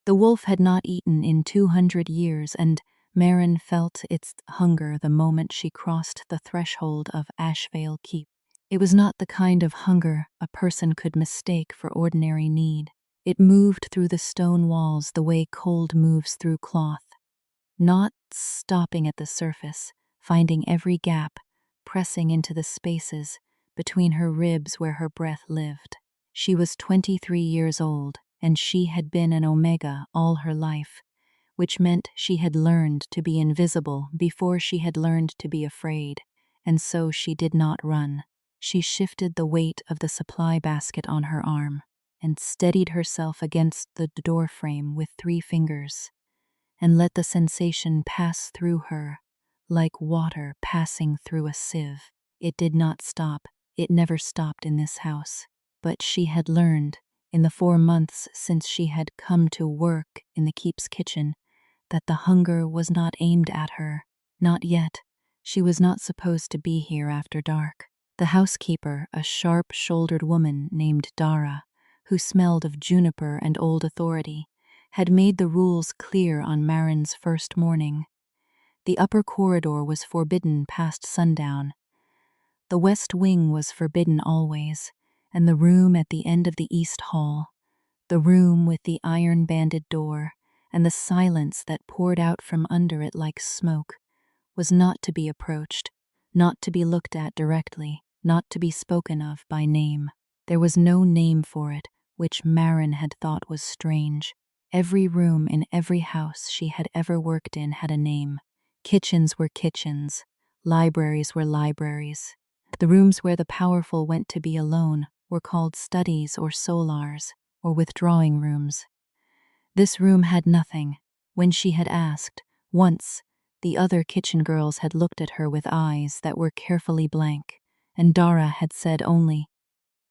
The wolf had not eaten in 200 years, and Marin felt its hunger the moment she crossed the threshold of Ashvale Keep. It was not the kind of hunger a person could mistake for ordinary need. It moved through the stone walls the way cold moves through cloth, not stopping at the surface, finding every gap, pressing into the spaces between her ribs where her breath lived. She was 23 years old, and she had been an Omega all her life, which meant she had learned to be invisible before she had learned to be afraid, and so she did not run. She shifted the weight of the supply basket on her arm and steadied herself against the door frame with 3 fingers, and let the sensation pass through her like water passing through a sieve. It did not stop. It never stopped in this house. But she had learned, in the 4 months since she had come to work in the Keep's kitchen, that the hunger was not aimed at her. Not yet. She was not supposed to be here after dark. The housekeeper, a sharp-shouldered woman named Dara, who smelled of juniper and old authority, had made the rules clear on Marin's first morning. The upper corridor was forbidden past sundown. The west wing was forbidden always, and the room at the end of the east hall, the room with the iron-banded door, and the silence that poured out from under it like smoke, was not to be approached, not to be looked at directly, not to be spoken of by name. There was no name for it, which Marin had thought was strange. Every room in every house she had ever worked in had a name. Kitchens were kitchens, libraries were libraries. The rooms where the powerful went to be alone were called studies or solars, or withdrawing rooms. This room had nothing. When she had asked, once, the other kitchen girls had looked at her with eyes that were carefully blank, and Dara had said only,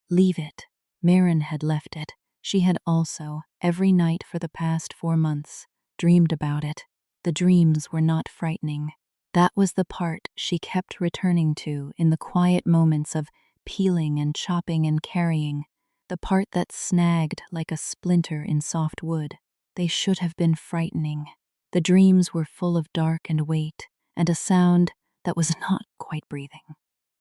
"Leave it." Marin had left it. She had also, every night for the past 4 months, dreamed about it. The dreams were not frightening. That was the part she kept returning to in the quiet moments of peeling and chopping and carrying, the part that snagged like a splinter in soft wood. They should have been frightening. The dreams were full of dark and weight, and a sound that was not quite breathing.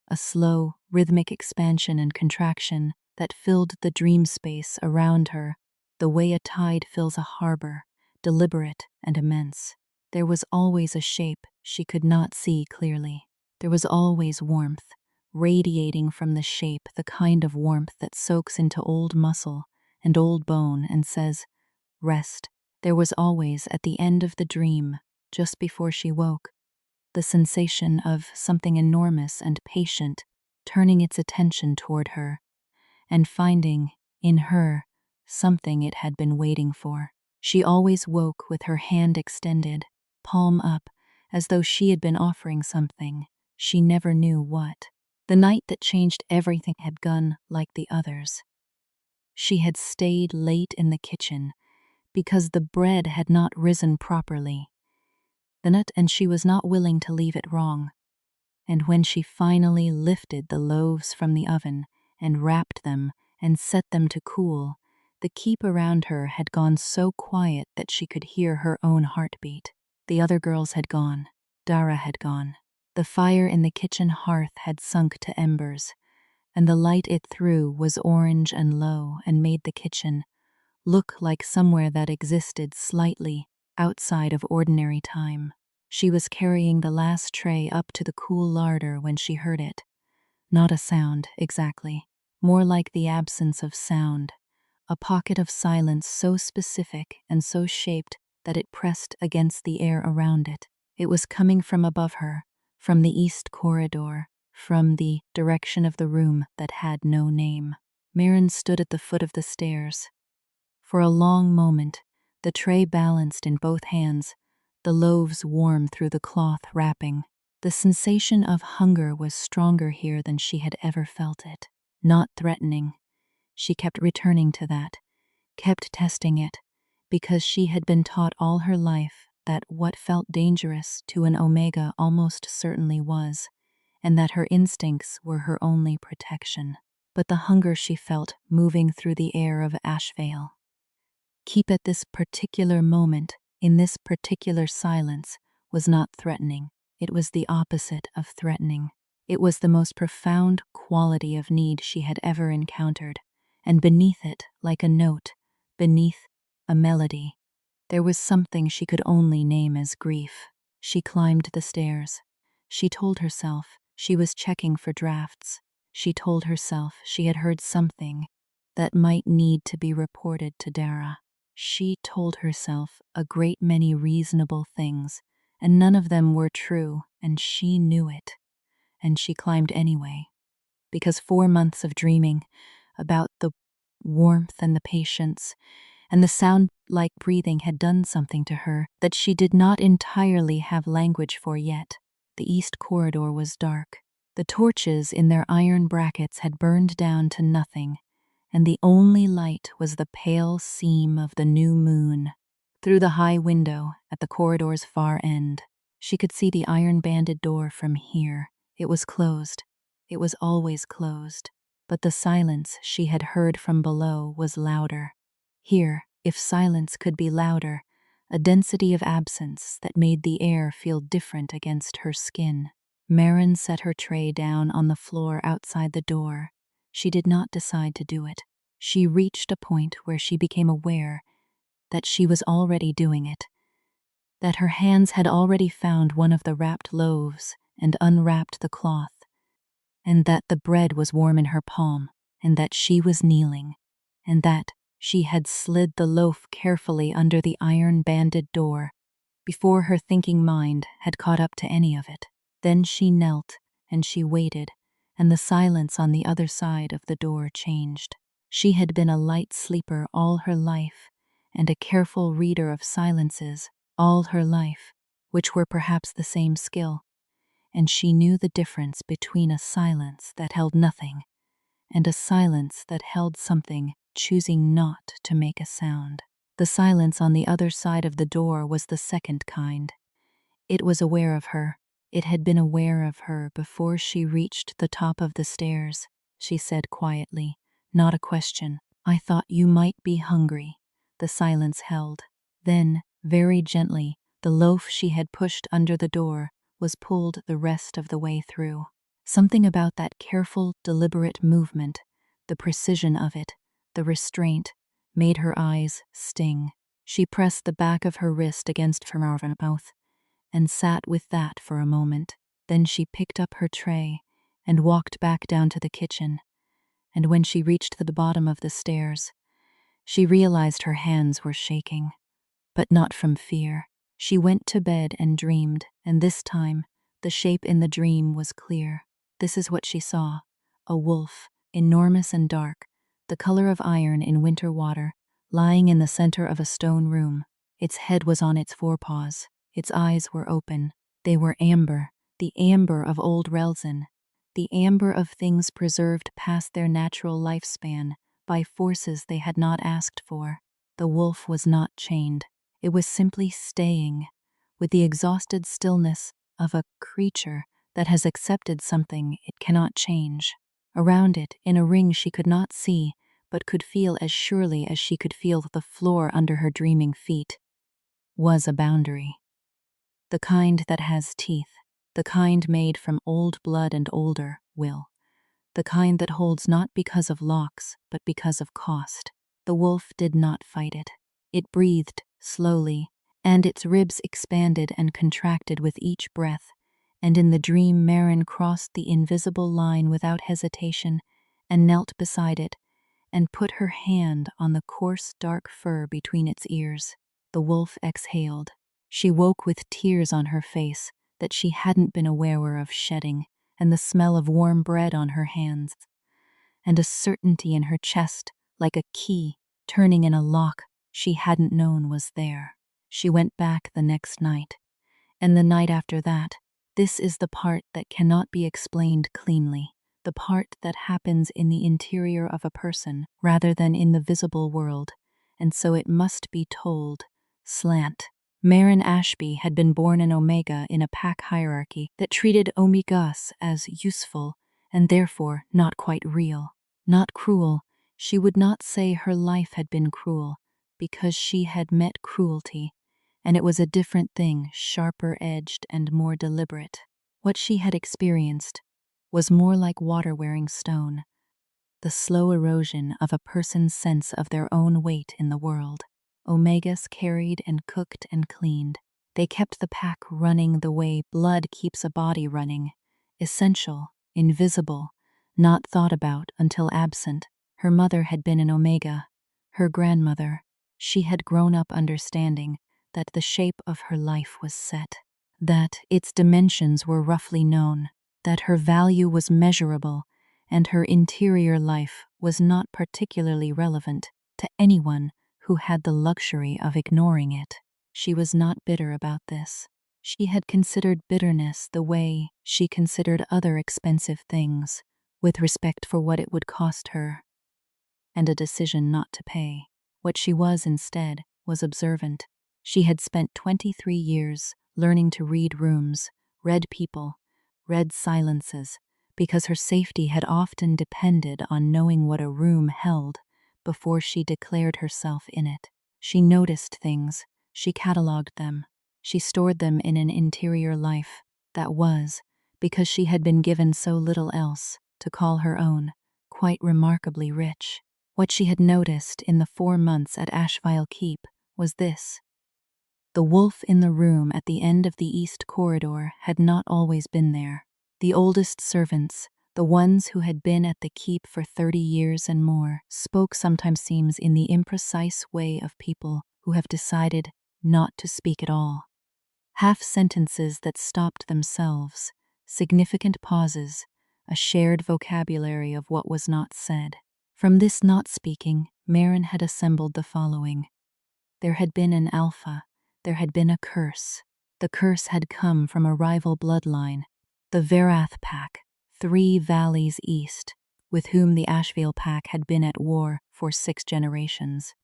A slow, rhythmic expansion and contraction that filled the dream space around her, the way a tide fills a harbor, deliberate and immense. There was always a shape she could not see clearly. There was always warmth, radiating from the shape, the kind of warmth that soaks into old muscle and old bone and says, "Rest." There was always, at the end of the dream, just before she woke, the sensation of something enormous and patient turning its attention toward her, and finding, in her, something it had been waiting for. She always woke with her hand extended, palm up, as though she had been offering something, she never knew what. The night that changed everything had gone like the others. She had stayed late in the kitchen because the bread had not risen properly, and she was not willing to leave it wrong. And when she finally lifted the loaves from the oven and wrapped them and set them to cool, the Keep around her had gone so quiet that she could hear her own heartbeat. The other girls had gone. Dara had gone. The fire in the kitchen hearth had sunk to embers, and the light it threw was orange and low and made the kitchen look like somewhere that existed slightly outside of ordinary time. She was carrying the last tray up to the cool larder when she heard it. Not a sound, exactly. More like the absence of sound. A pocket of silence so specific and so shaped that it pressed against the air around it. It was coming from above her, from the east corridor, from the direction of the room that had no name. Marin stood at the foot of the stairs. For a long moment, the tray balanced in both hands, the loaves warm through the cloth wrapping. The sensation of hunger was stronger here than she had ever felt it. Not threatening. She kept returning to that, kept testing it, because she had been taught all her life that what felt dangerous to an Omega almost certainly was, and that her instincts were her only protection. But the hunger she felt moving through the air of Ashvale, keep at this particular moment, in this particular silence, was not threatening. It was the opposite of threatening. It was the most profound quality of need she had ever encountered, and beneath it, like a note, beneath a melody, there was something she could only name as grief. She climbed the stairs. She told herself she was checking for drafts. She told herself she had heard something that might need to be reported to Dara. She told herself a great many reasonable things, and none of them were true, and she knew it. And she climbed anyway, because 4 months of dreaming about the warmth and the patience and the sound like breathing had done something to her that she did not entirely have language for yet. The east corridor was dark. The torches in their iron brackets had burned down to nothing, and the only light was the pale seam of the new moon. Through the high window at the corridor's far end, she could see the iron-banded door from here. It was closed. It was always closed. But the silence she had heard from below was louder. Here, if silence could be louder, a density of absence that made the air feel different against her skin. Marin set her tray down on the floor outside the door. She did not decide to do it. She reached a point where she became aware that she was already doing it, that her hands had already found one of the wrapped loaves and unwrapped the cloth, and that the bread was warm in her palm, and that she was kneeling, and that she had slid the loaf carefully under the iron-banded door before her thinking mind had caught up to any of it. Then she knelt, and she waited, and the silence on the other side of the door changed. She had been a light sleeper all her life, and a careful reader of silences all her life, which were perhaps the same skill, and she knew the difference between a silence that held nothing and a silence that held something, choosing not to make a sound. The silence on the other side of the door was the second kind. It was aware of her. It had been aware of her before she reached the top of the stairs. She said quietly, not a question. "I thought you might be hungry." The silence held. Then, very gently, the loaf she had pushed under the door was pulled the rest of the way through. Something about that careful, deliberate movement, the precision of it, the restraint, made her eyes sting. She pressed the back of her wrist against her mouth and sat with that for a moment. Then she picked up her tray and walked back down to the kitchen. And when she reached the bottom of the stairs, she realized her hands were shaking, but not from fear. She went to bed and dreamed, and this time, the shape in the dream was clear. This is what she saw: a wolf, enormous and dark, the color of iron in winter water, lying in the center of a stone room. Its head was on its forepaws. Its eyes were open. They were amber, the amber of old Relzin, the amber of things preserved past their natural lifespan by forces they had not asked for. The wolf was not chained. It was simply staying, with the exhausted stillness of a creature that has accepted something it cannot change. Around it, in a ring she could not see, but could feel as surely as she could feel the floor under her dreaming feet, was a boundary. The kind that has teeth, the kind made from old blood and older will, the kind that holds not because of locks, but because of cost. The wolf did not fight it. It breathed slowly, and its ribs expanded and contracted with each breath, and in the dream Marin crossed the invisible line without hesitation and knelt beside it and put her hand on the coarse dark fur between its ears. The wolf exhaled. She woke with tears on her face that she hadn't been aware of shedding, and the smell of warm bread on her hands, and a certainty in her chest like a key turning in a lock she hadn't known was there. She went back the next night, and the night after that. This is the part that cannot be explained cleanly, the part that happens in the interior of a person rather than in the visible world, and so it must be told. Slant. Marin Ashby had been born in Omega in a pack hierarchy that treated Omegas as useful and therefore not quite real, not cruel. She would not say her life had been cruel, because she had met cruelty, and it was a different thing, sharper-edged and more deliberate. What she had experienced was more like water wearing stone, the slow erosion of a person's sense of their own weight in the world. Omegas carried and cooked and cleaned. They kept the pack running the way blood keeps a body running, essential, invisible, not thought about until absent. Her mother had been an Omega. Her grandmother, she had grown up understanding that the shape of her life was set, that its dimensions were roughly known, that her value was measurable, and her interior life was not particularly relevant to anyone who had the luxury of ignoring it. She was not bitter about this. She had considered bitterness the way she considered other expensive things, with respect for what it would cost her, and a decision not to pay. What she was instead was observant. She had spent 23 years learning to read rooms, read people, read silences, because her safety had often depended on knowing what a room held before she declared herself in it. She noticed things, she catalogued them, she stored them in an interior life that was, because she had been given so little else to call her own, quite remarkably rich. What she had noticed in the 4 months at Ashville Keep was this. The wolf in the room at the end of the east corridor had not always been there. The oldest servants, the ones who had been at the keep for 30 years and more, spoke sometimes seems in the imprecise way of people who have decided not to speak at all. Half sentences that stopped themselves, significant pauses, a shared vocabulary of what was not said. From this not speaking, Marin had assembled the following. There had been an alpha, there had been a curse. The curse had come from a rival bloodline, the Verath pack, 3 valleys east, with whom the Ashville pack had been at war for 6 generations.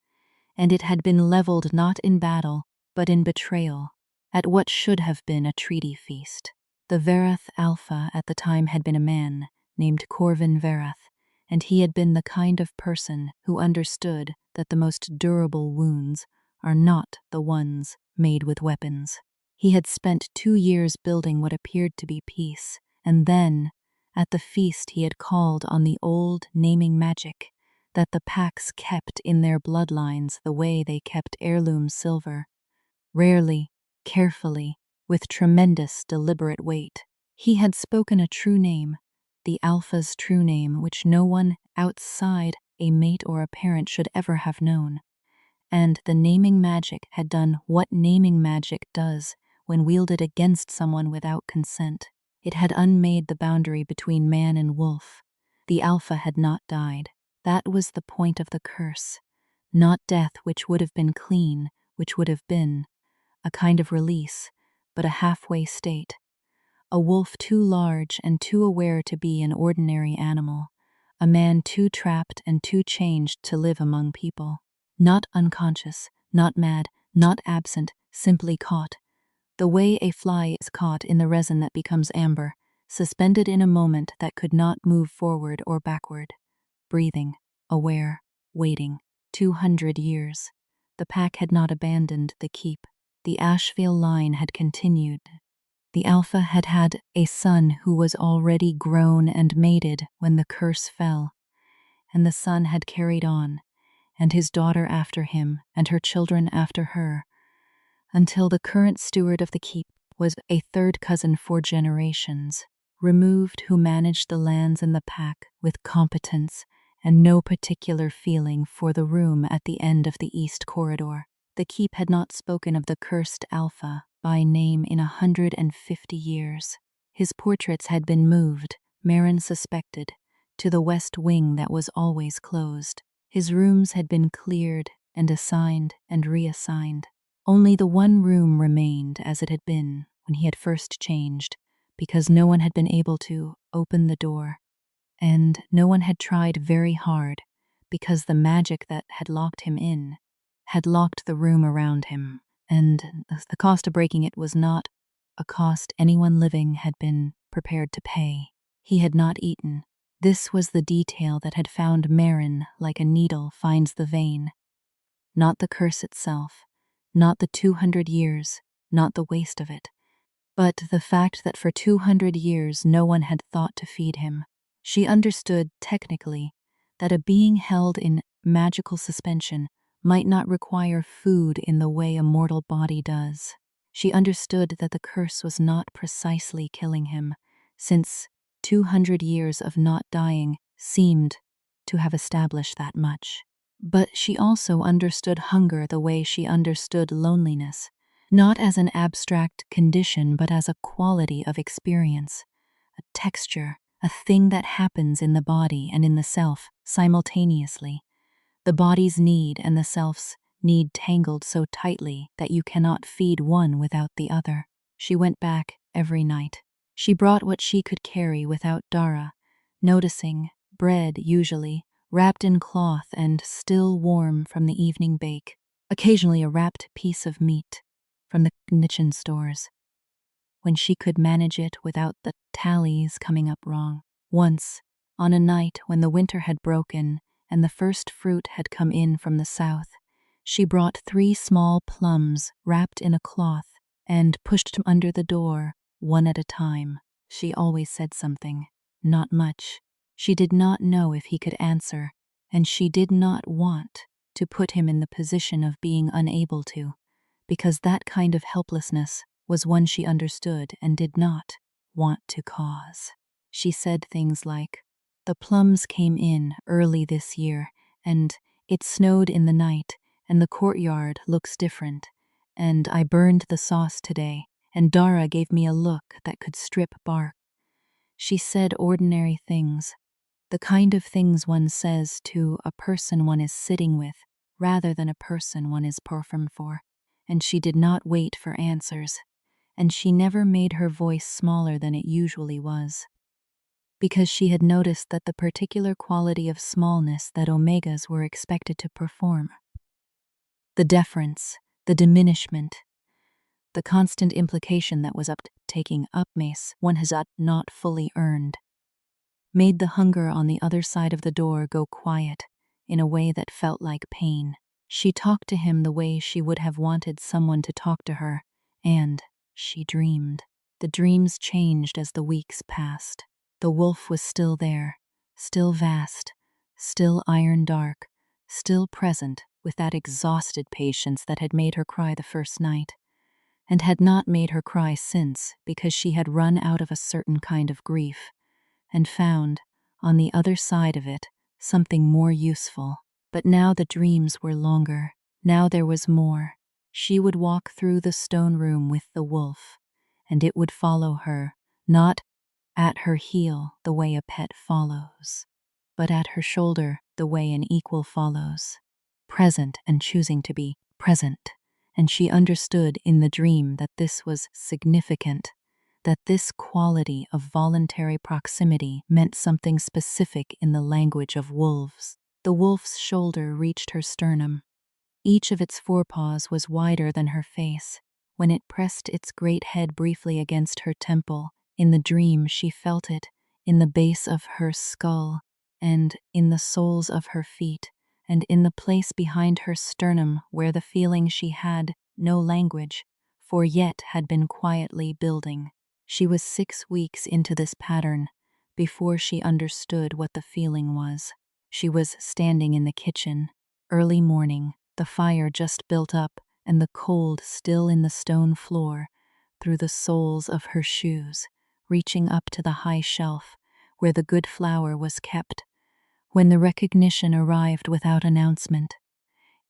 And it had been leveled not in battle, but in betrayal, at what should have been a treaty feast. The Verath alpha at the time had been a man named Corvin Verath, and he had been the kind of person who understood that the most durable wounds are not the ones made with weapons. He had spent 2 years building what appeared to be peace, and then, at the feast he had called on the old naming magic that the packs kept in their bloodlines the way they kept heirloom silver, rarely, carefully, with tremendous deliberate weight. He had spoken a true name, the Alpha's true name, which no one outside a mate or a parent should ever have known. And the naming magic had done what naming magic does when wielded against someone without consent. It had unmade the boundary between man and wolf. The Alpha had not died. That was the point of the curse. Not death, which would have been clean, which would have been a kind of release, but a halfway state. A wolf too large and too aware to be an ordinary animal. A man too trapped and too changed to live among people. Not unconscious, not mad, not absent, simply caught. The way a fly is caught in the resin that becomes amber, suspended in a moment that could not move forward or backward. Breathing, aware, waiting. 200 years. The pack had not abandoned the keep. The Ashville line had continued. The Alpha had had a son who was already grown and mated when the curse fell, and the son had carried on, and his daughter after him, and her children after her, until the current steward of the keep was a third cousin 4 generations, removed, who managed the lands and the pack with competence and no particular feeling for the room at the end of the east corridor. The keep had not spoken of the cursed Alpha by name in 150 years. His portraits had been moved, Marin suspected, to the west wing that was always closed. His rooms had been cleared and assigned and reassigned. Only the one room remained as it had been when he had first changed, because no one had been able to open the door, and no one had tried very hard, because the magic that had locked him in had locked the room around him, and the cost of breaking it was not a cost anyone living had been prepared to pay. He had not eaten. This was the detail that had found Marin like a needle finds the vein. not the curse itself, not the 200 years, not the waste of it, but the fact that for 200 years no one had thought to feed him. She understood, technically, that a being held in magical suspension might not require food in the way a mortal body does. She understood that the curse was not precisely killing him, since 200 years of not dying seemed to have established that much. But she also understood hunger the way she understood loneliness, not as an abstract condition but as a quality of experience, a texture, a thing that happens in the body and in the self simultaneously. The body's need and the self's need tangled so tightly that you cannot feed one without the other. She went back every night. She brought what she could carry without Dara, noticing bread usually, wrapped in cloth and still warm from the evening bake, occasionally a wrapped piece of meat from the kitchen stores, when she could manage it without the tallies coming up wrong. Once, on a night when the winter had broken and the first fruit had come in from the south, she brought 3 small plums wrapped in a cloth and pushed them under the door, one at a time. She always said something, not much. She did not know if he could answer, and she did not want to put him in the position of being unable to, because that kind of helplessness was one she understood and did not want to cause. She said things like, "The plums came in early this year, and it snowed in the night, and the courtyard looks different, and I burned the sauce today, and Dara gave me a look that could strip bark." She said ordinary things, the kind of things one says to a person one is sitting with rather than a person one is performed for, and she did not wait for answers, and she never made her voice smaller than it usually was, because she had noticed that the particular quality of smallness that omegas were expected to perform, the deference, the diminishment, the constant implication that was taking up mace one has not fully earned, made the hunger on the other side of the door go quiet in a way that felt like pain. She talked to him the way she would have wanted someone to talk to her, and she dreamed. The dreams changed as the weeks passed. The wolf was still there, still vast, still iron dark, still present with that exhausted patience that had made her cry the first night, and had not made her cry since because she had run out of a certain kind of grief, and found, on the other side of it, something more useful. But now the dreams were longer. Now there was more. She would walk through the stone room with the wolf, and it would follow her, not at her heel the way a pet follows, but at her shoulder the way an equal follows, present and choosing to be present. And she understood in the dream that this was significant, that this quality of voluntary proximity meant something specific in the language of wolves. The wolf's shoulder reached her sternum. Each of its forepaws was wider than her face. When it pressed its great head briefly against her temple, in the dream she felt it, in the base of her skull, and in the soles of her feet, and in the place behind her sternum where the feeling she had no language for yet had been quietly building. She was 6 weeks into this pattern before she understood what the feeling was. She was standing in the kitchen, early morning, the fire just built up and the cold still in the stone floor, through the soles of her shoes, reaching up to the high shelf where the good flour was kept, when the recognition arrived without announcement.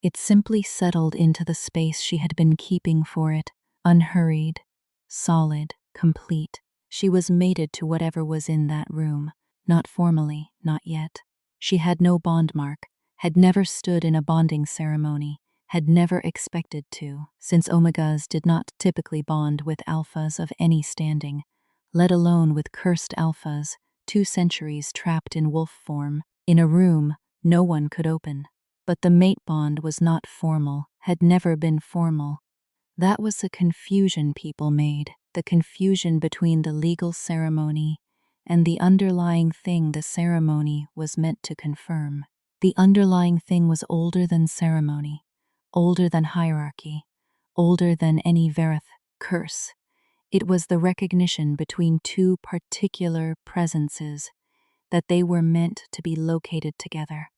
It simply settled into the space she had been keeping for it, unhurried, solid, complete. She was mated to whatever was in that room, not formally, not yet. She had no bond mark, had never stood in a bonding ceremony, had never expected to, since omegas did not typically bond with alphas of any standing, let alone with cursed alphas, 2 centuries trapped in wolf form, in a room no one could open. But the mate bond was not formal, had never been formal. That was the confusion people made, the confusion between the legal ceremony and the underlying thing the ceremony was meant to confirm. The underlying thing was older than ceremony, older than hierarchy, older than any Verith curse. It was the recognition between two particular presences that they were meant to be located together,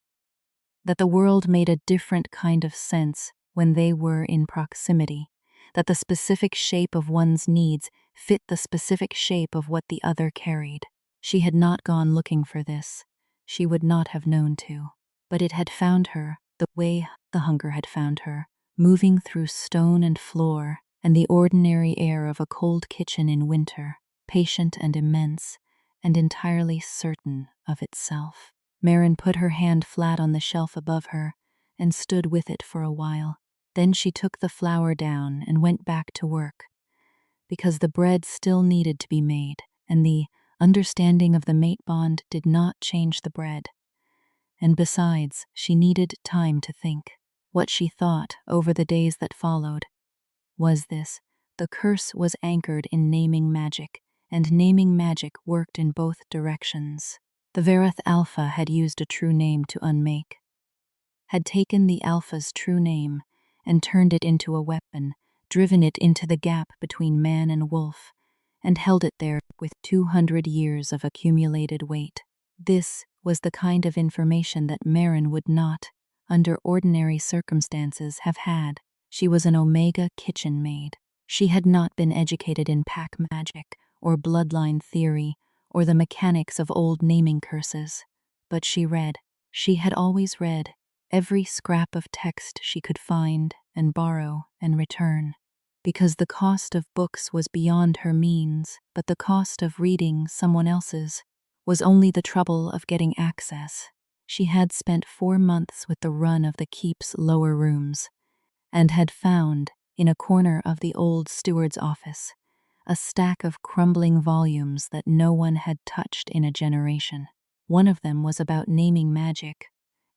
that the world made a different kind of sense when they were in proximity, that the specific shape of one's needs fit the specific shape of what the other carried. She had not gone looking for this. She would not have known to. But it had found her, the way the hunger had found her, moving through stone and floor and the ordinary air of a cold kitchen in winter, patient and immense, and entirely certain of itself. Marin put her hand flat on the shelf above her and stood with it for a while. Then she took the flour down and went back to work, because the bread still needed to be made, and the understanding of the mate bond did not change the bread. And besides, she needed time to think. What she thought over the days that followed was this: the curse was anchored in naming magic, and naming magic worked in both directions. The Verith Alpha had used a true name to unmake, had taken the Alpha's true name and turned it into a weapon, driven it into the gap between man and wolf, and held it there with 200 years of accumulated weight. This was the kind of information that Marin would not, under ordinary circumstances, have had. She was an Omega kitchen maid. She had not been educated in pack magic or bloodline theory or the mechanics of old naming curses. But she had always read, every scrap of text she could find and borrow and return. Because the cost of books was beyond her means, but the cost of reading someone else's was only the trouble of getting access. She had spent 4 months with the run of the keep's lower rooms, and had found, in a corner of the old steward's office, a stack of crumbling volumes that no one had touched in a generation. One of them was about naming magic.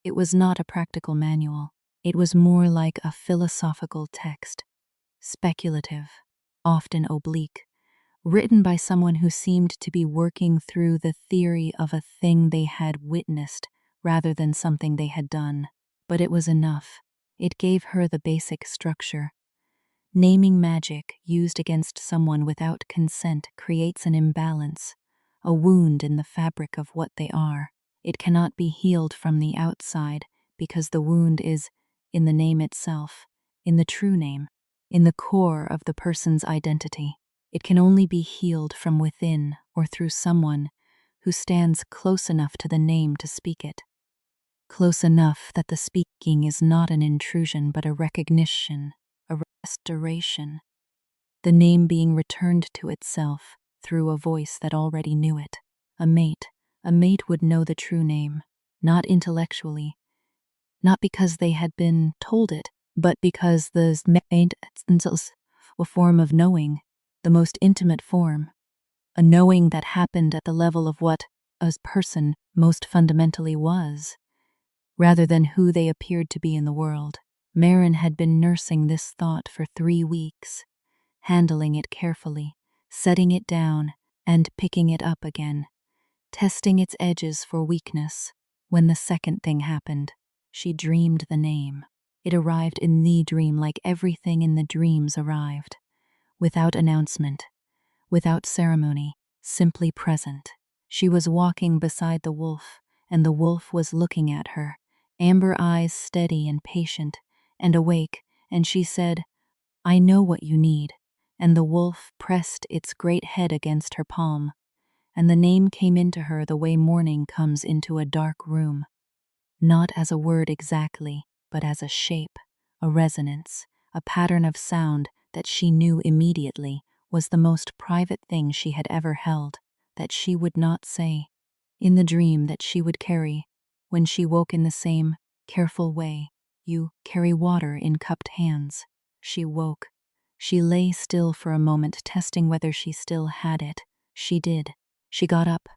It was not a practical manual. It was more like a philosophical text, speculative, often oblique, written by someone who seemed to be working through the theory of a thing they had witnessed rather than something they had done. But it was enough. It gave her the basic structure. Naming magic used against someone without consent creates an imbalance, a wound in the fabric of what they are. It cannot be healed from the outside because the wound is in the name itself, in the true name, in the core of the person's identity. It can only be healed from within or through someone who stands close enough to the name to speak it. Close enough that the speaking is not an intrusion but a recognition, a restoration, the name being returned to itself through a voice that already knew it. A mate would know the true name, not intellectually, not because they had been told it, but because the maid is a form of knowing, the most intimate form, a knowing that happened at the level of what a person most fundamentally was, rather than who they appeared to be in the world. Marin had been nursing this thought for 3 weeks, handling it carefully, setting it down and picking it up again, testing its edges for weakness. When the second thing happened, she dreamed the name. It arrived in the dream like everything in the dreams arrived, without announcement, without ceremony, simply present. She was walking beside the wolf, and the wolf was looking at her, amber eyes steady and patient and awake, and she said, "I know what you need." And the wolf pressed its great head against her palm, and the name came into her the way morning comes into a dark room, not as a word exactly, but as a shape, a resonance, a pattern of sound that she knew immediately was the most private thing she had ever held, that she would not say, in the dream that she would carry, when she woke in the same careful way you carry water in cupped hands. She woke. She lay still for a moment, testing whether she still had it. She did. She got up,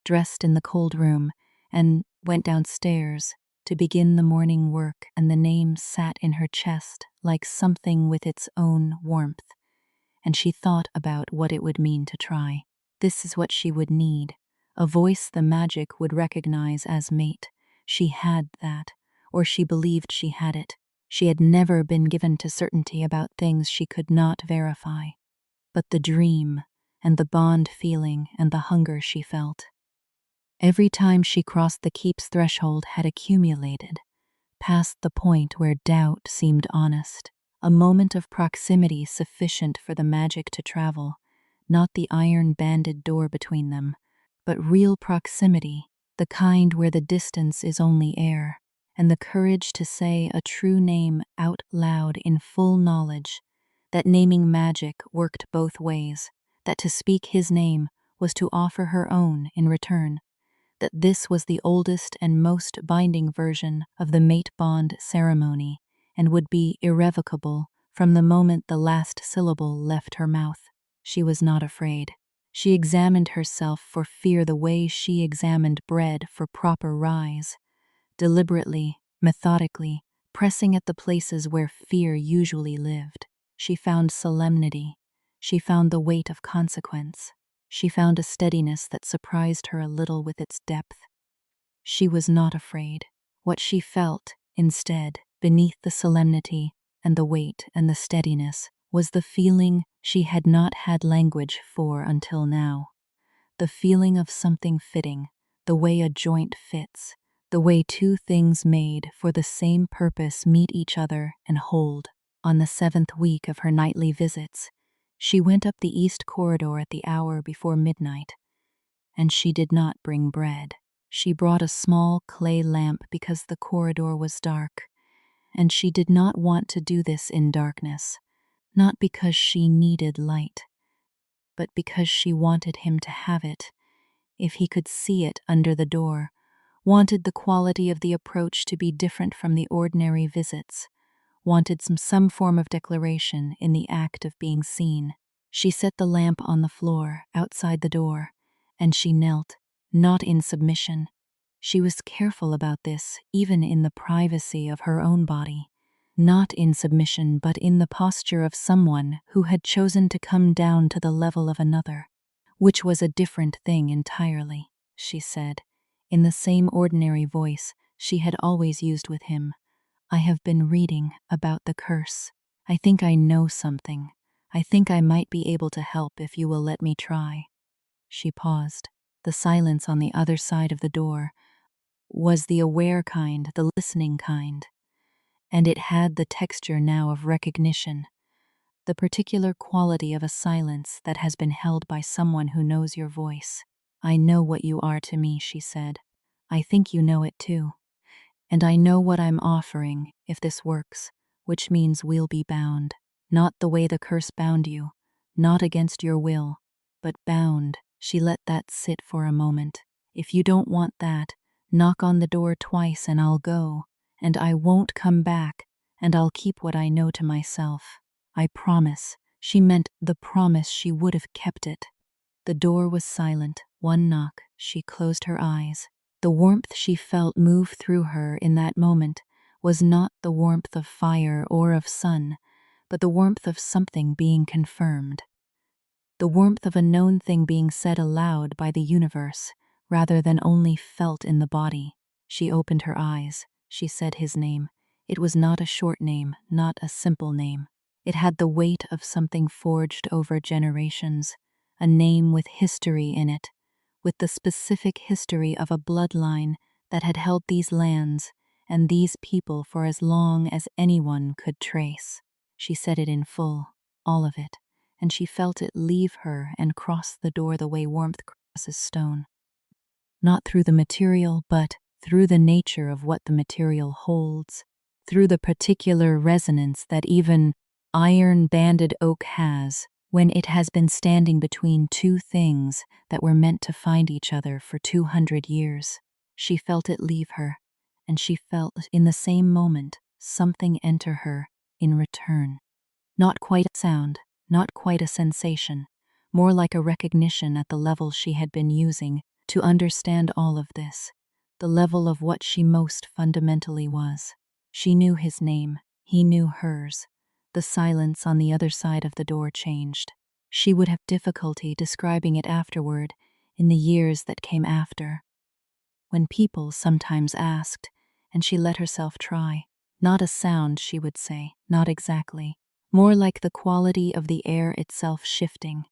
dressed in the cold room, and went downstairs to begin the morning work, and the name sat in her chest like something with its own warmth, and she thought about what it would mean to try. This is what she would need, a voice the magic would recognize as mate. She had that, or she believed she had it. She had never been given to certainty about things she could not verify. But the dream, and the bond feeling, and the hunger she felt. Every time she crossed the keep's threshold had accumulated, past the point where doubt seemed honest. A moment of proximity sufficient for the magic to travel, not the iron-banded door between them, but real proximity, the kind where the distance is only air, and the courage to say a true name out loud in full knowledge that naming magic worked both ways, that to speak his name was to offer her own in return, that this was the oldest and most binding version of the mate bond ceremony and would be irrevocable from the moment the last syllable left her mouth. She was not afraid. She examined herself for fear the way she examined bread for proper rise, deliberately, methodically, pressing at the places where fear usually lived. She found solemnity. She found the weight of consequence. She found a steadiness that surprised her a little with its depth. She was not afraid. What she felt, instead, beneath the solemnity and the weight and the steadiness, was the feeling she had not had language for until now. The feeling of something fitting, the way a joint fits, the way two things made for the same purpose meet each other and hold. On the 7th week of her nightly visits, she went up the east corridor at the hour before midnight, and she did not bring bread. She brought a small clay lamp because the corridor was dark, and she did not want to do this in darkness, not because she needed light, but because she wanted him to have it, if he could see it under the door, wanted the quality of the approach to be different from the ordinary visits, wanted some form of declaration in the act of being seen. She set the lamp on the floor outside the door, and she knelt, not in submission. She was careful about this, even in the privacy of her own body. Not in submission, but in the posture of someone who had chosen to come down to the level of another, which was a different thing entirely, she said, in the same ordinary voice she had always used with him. I have been reading about the curse. I think I know something. I think I might be able to help if you will let me try. She paused. The silence on the other side of the door was the aware kind, the listening kind, and it had the texture now of recognition, the particular quality of a silence that has been held by someone who knows your voice. I know what you are to me, she said. I think you know it too. And I know what I'm offering, if this works, which means we'll be bound. Not the way the curse bound you, not against your will, but bound. She let that sit for a moment. If you don't want that, knock on the door twice and I'll go, and I won't come back, and I'll keep what I know to myself. I promise. She meant the promise she would have kept it. The door was silent. One knock. She closed her eyes. The warmth she felt move through her in that moment was not the warmth of fire or of sun, but the warmth of something being confirmed. The warmth of a known thing being said aloud by the universe, rather than only felt in the body. She opened her eyes. She said his name. It was not a short name, not a simple name. It had the weight of something forged over generations, a name with history in it, with the specific history of a bloodline that had held these lands and these people for as long as anyone could trace. She said it in full, all of it, and she felt it leave her and cross the door the way warmth crosses stone. Not through the material, but through the nature of what the material holds, through the particular resonance that even iron-banded oak has when it has been standing between two things that were meant to find each other for 200 years. She felt it leave her, and she felt in the same moment something enter her in return. Not quite a sound, not quite a sensation, more like a recognition at the level she had been using to understand all of this, the level of what she most fundamentally was. She knew his name, he knew hers. The silence on the other side of the door changed. She would have difficulty describing it afterward, in the years that came after. When people sometimes asked, and she let herself try, Not a sound, she would say, not exactly. More like the quality of the air itself shifting.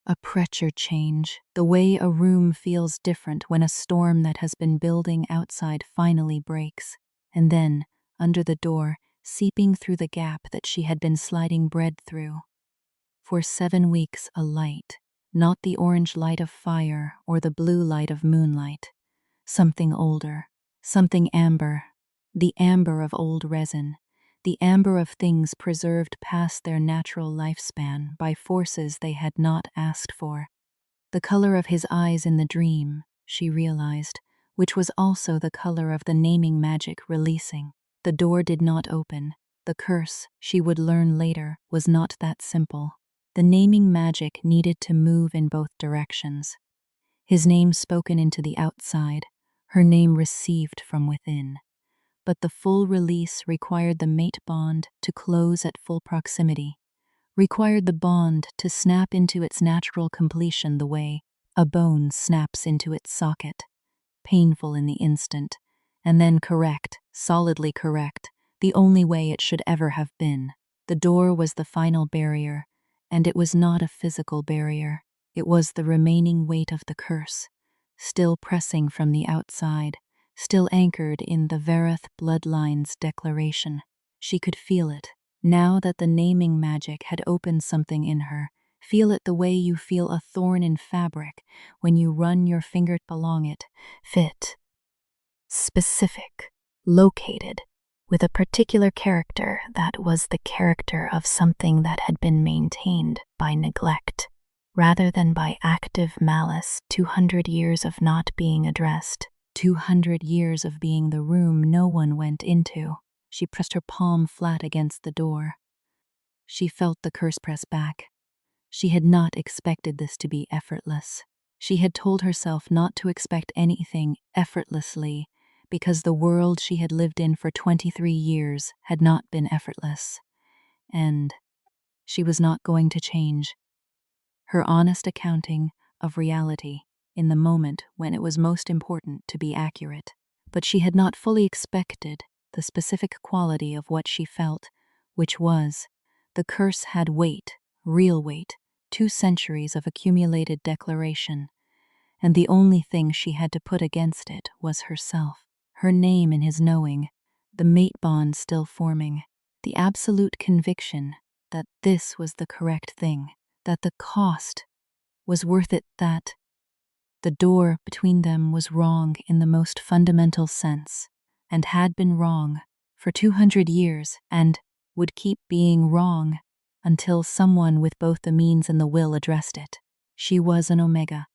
A pressure change, the way a room feels different when a storm that has been building outside finally breaks. And then, under the door, seeping through the gap that she had been sliding bread through. For 7 weeks, a light, not the orange light of fire or the blue light of moonlight. Something older, something amber, the amber of old resin, the amber of things preserved past their natural lifespan by forces they had not asked for. The color of his eyes in the dream, she realized, which was also the color of the naming magic releasing. The door did not open. The curse, she would learn later, was not that simple. The naming magic needed to move in both directions. His name spoken into the outside, her name received from within. But the full release required the mate bond to close at full proximity, required the bond to snap into its natural completion the way a bone snaps into its socket, painful in the instant, and then correct, solidly correct, the only way it should ever have been. The door was the final barrier, and it was not a physical barrier. It was the remaining weight of the curse, still pressing from the outside, still anchored in the Verith bloodline's declaration. She could feel it, now that the naming magic had opened something in her. Feel it the way you feel a thorn in fabric when you run your finger along it. Fit, specific, located, with a particular character that was the character of something that had been maintained by neglect, rather than by active malice. 200 years of not being addressed, 200 years of being the room no one went into. She pressed her palm flat against the door. She felt the curse press back. She had not expected this to be effortless. She had told herself not to expect anything effortlessly because the world she had lived in for 23 years had not been effortless. And she was not going to change. Her honest accounting of reality in the moment when it was most important to be accurate. But she had not fully expected the specific quality of what she felt, which was, the curse had weight, real weight, 2 centuries of accumulated declaration, and the only thing she had to put against it was herself, her name in his knowing, the mate bond still forming, the absolute conviction that this was the correct thing, that the cost was worth it, that the door between them was wrong in the most fundamental sense, and had been wrong for 200 years, and would keep being wrong until someone with both the means and the will addressed it. She was an omega.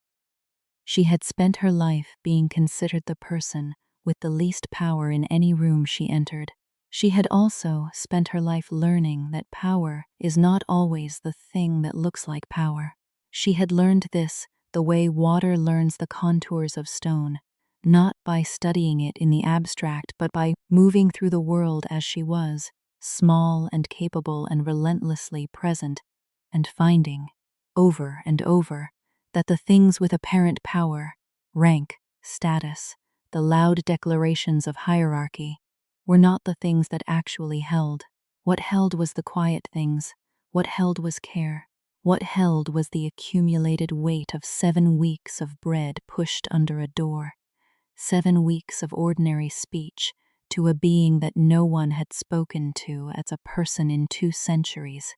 She had spent her life being considered the person with the least power in any room she entered. She had also spent her life learning that power is not always the thing that looks like power. She had learned this the way water learns the contours of stone, not by studying it in the abstract, but by moving through the world as she was, small and capable and relentlessly present, and finding, over and over, that the things with apparent power, rank, status, the loud declarations of hierarchy, were not the things that actually held. What held was the quiet things. What held was care. What held was the accumulated weight of 7 weeks of bread pushed under a door, 7 weeks of ordinary speech to a being that no one had spoken to as a person in 2 centuries,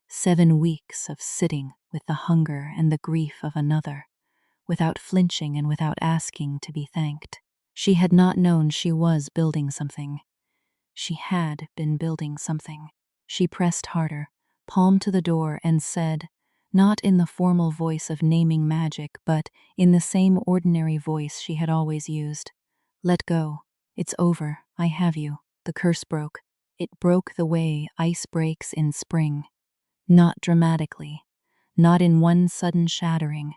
7 weeks of sitting with the hunger and the grief of another, without flinching and without asking to be thanked. She had not known she was building something. She had been building something. She pressed harder, palm to the door, and said, not in the formal voice of naming magic, but in the same ordinary voice she had always used, "Let go. It's over. I have you." The curse broke. It broke the way ice breaks in spring. Not dramatically, not in one sudden shattering,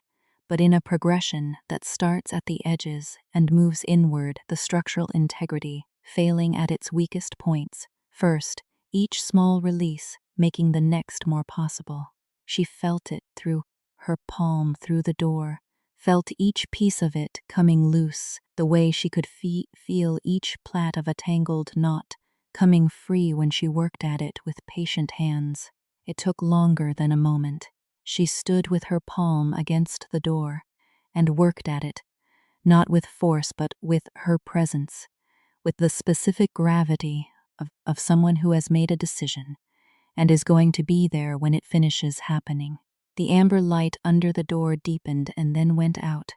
but in a progression that starts at the edges and moves inward, the structural integrity failing at its weakest points. First, each small release making the next more possible. She felt it through her palm, through the door, felt each piece of it coming loose, the way she could feel each plait of a tangled knot coming free when she worked at it with patient hands. It took longer than a moment. She stood with her palm against the door and worked at it, not with force but with her presence, with the specific gravity of someone who has made a decision and is going to be there when it finishes happening. The amber light under the door deepened and then went out.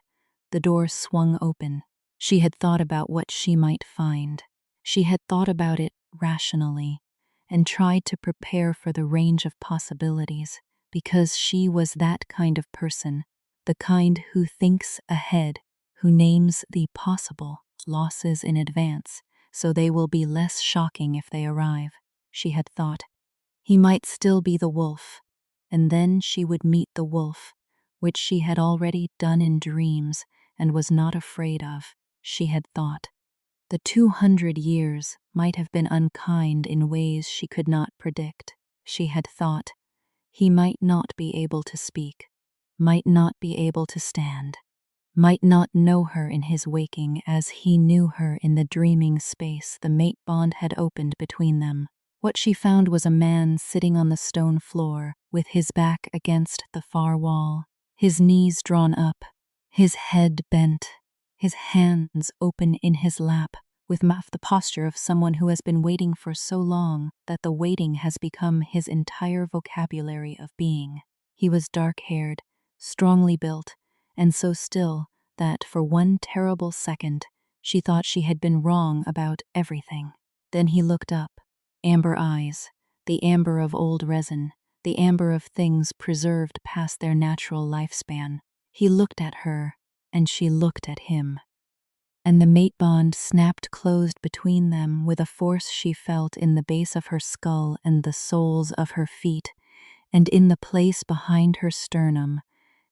The door swung open. She had thought about what she might find. She had thought about it rationally and tried to prepare for the range of possibilities, because she was that kind of person, the kind who thinks ahead, who names the possible losses in advance so they will be less shocking if they arrive. She had thought, he might still be the wolf, and then she would meet the wolf, which she had already done in dreams and was not afraid of. She had thought, the 200 years might have been unkind in ways she could not predict. She had thought, he might not be able to speak, might not be able to stand, might not know her in his waking as he knew her in the dreaming space the mate bond had opened between them. What she found was a man sitting on the stone floor with his back against the far wall, his knees drawn up, his head bent, his hands open in his lap, with the posture of someone who has been waiting for so long that the waiting has become his entire vocabulary of being. He was dark-haired, strongly built, and so still that for one terrible second she thought she had been wrong about everything. Then he looked up. Amber eyes, the amber of old resin, the amber of things preserved past their natural lifespan. He looked at her, and she looked at him. And the mate bond snapped closed between them with a force she felt in the base of her skull and the soles of her feet, and in the place behind her sternum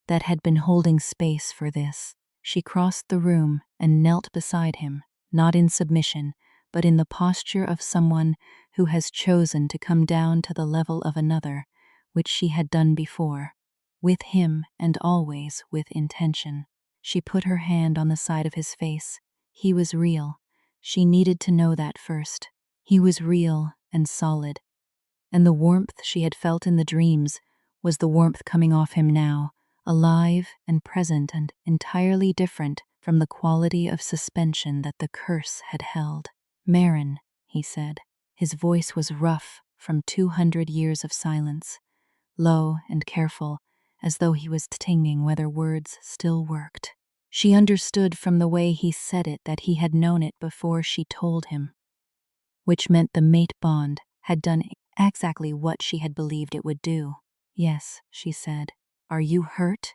that had been holding space for this. She crossed the room and knelt beside him, not in submission, but in the posture of someone who has chosen to come down to the level of another, which she had done before, with him and always with intention. She put her hand on the side of his face. He was real. She needed to know that first. He was real and solid. And the warmth she had felt in the dreams was the warmth coming off him now, alive and present and entirely different from the quality of suspension that the curse had held. Marin, he said. His voice was rough from 200 years of silence, low and careful, as though he was tinging whether words still worked. She understood from the way he said it that he had known it before she told him, which meant the mate bond had done exactly what she had believed it would do. Yes, she said. Are you hurt?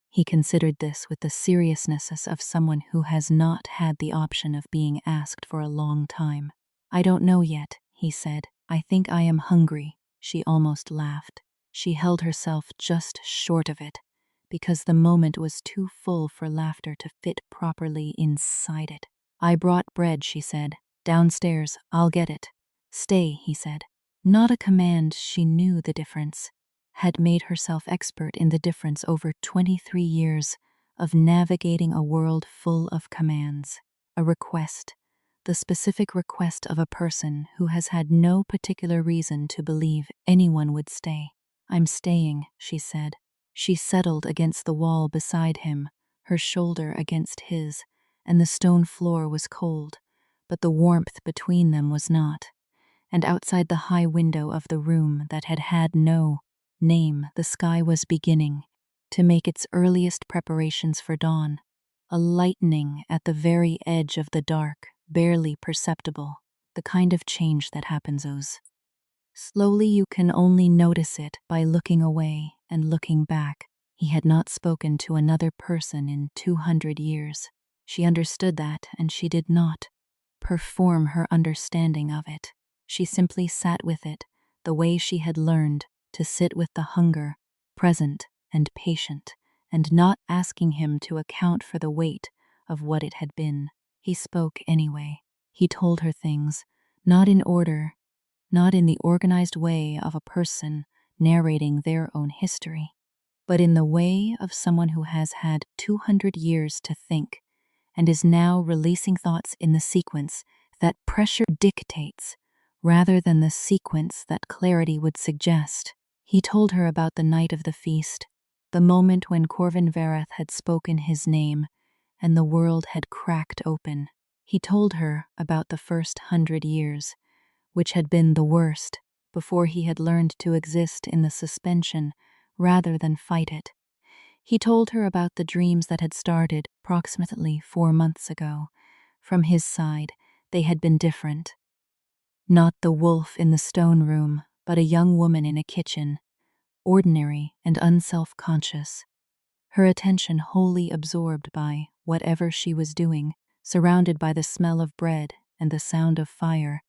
He considered this with the seriousness of someone who has not had the option of being asked for a long time. I don't know yet, he said. I think I am hungry. She almost laughed. She held herself just short of it, because the moment was too full for laughter to fit properly inside it. I brought bread, she said. Downstairs, I'll get it. Stay, he said. Not a command, she knew the difference. Had made herself expert in the difference over 23 years of navigating a world full of commands. A request, the specific request of a person who has had no particular reason to believe anyone would stay. I'm staying, she said. She settled against the wall beside him, her shoulder against his, and the stone floor was cold, but the warmth between them was not. And outside the high window of the room that had had no name, the sky was beginning to make its earliest preparations for dawn, a lightening at the very edge of the dark, barely perceptible, the kind of change that happens slowly. You can only notice it by looking away and looking back. He had not spoken to another person in 200 years. She understood that, and she did not perform her understanding of it. She simply sat with it, the way she had learned to sit with the hunger, present and patient, and not asking him to account for the weight of what it had been. He spoke anyway. He told her things, not in order, not in the organized way of a person narrating their own history, but in the way of someone who has had 200 years to think and is now releasing thoughts in the sequence that pressure dictates rather than the sequence that clarity would suggest. He told her about the night of the feast, the moment when Corvin Vereth had spoken his name and the world had cracked open. He told her about the first 100 years, which had been the worst, before he had learned to exist in the suspension rather than fight it. He told her about the dreams that had started approximately 4 months ago. From his side, they had been different. Not the wolf in the stone room, but a young woman in a kitchen, ordinary and unself-conscious, her attention wholly absorbed by whatever she was doing, surrounded by the smell of bread and the sound of fire.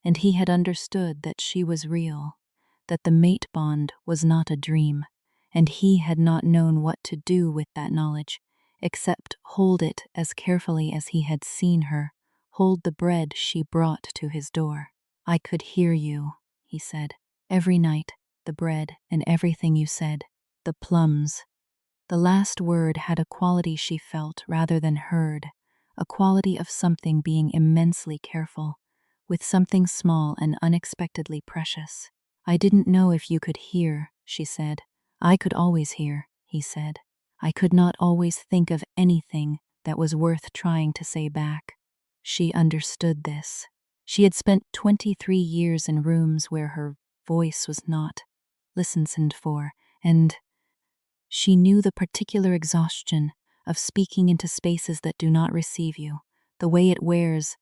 And he had understood that she was real, that the mate bond was not a dream, and he had not known what to do with that knowledge, except hold it as carefully as he had seen her hold the bread she brought to his door. I could hear you, he said. Every night, the bread and everything you said, the plums. The last word had a quality she felt rather than heard, a quality of something being immensely careful, with something small and unexpectedly precious. I didn't know if you could hear, she said. I could always hear, he said. I could not always think of anything that was worth trying to say back. She understood this. She had spent 23 years in rooms where her voice was not listened for, and she knew the particular exhaustion of speaking into spaces that do not receive you, the way it wears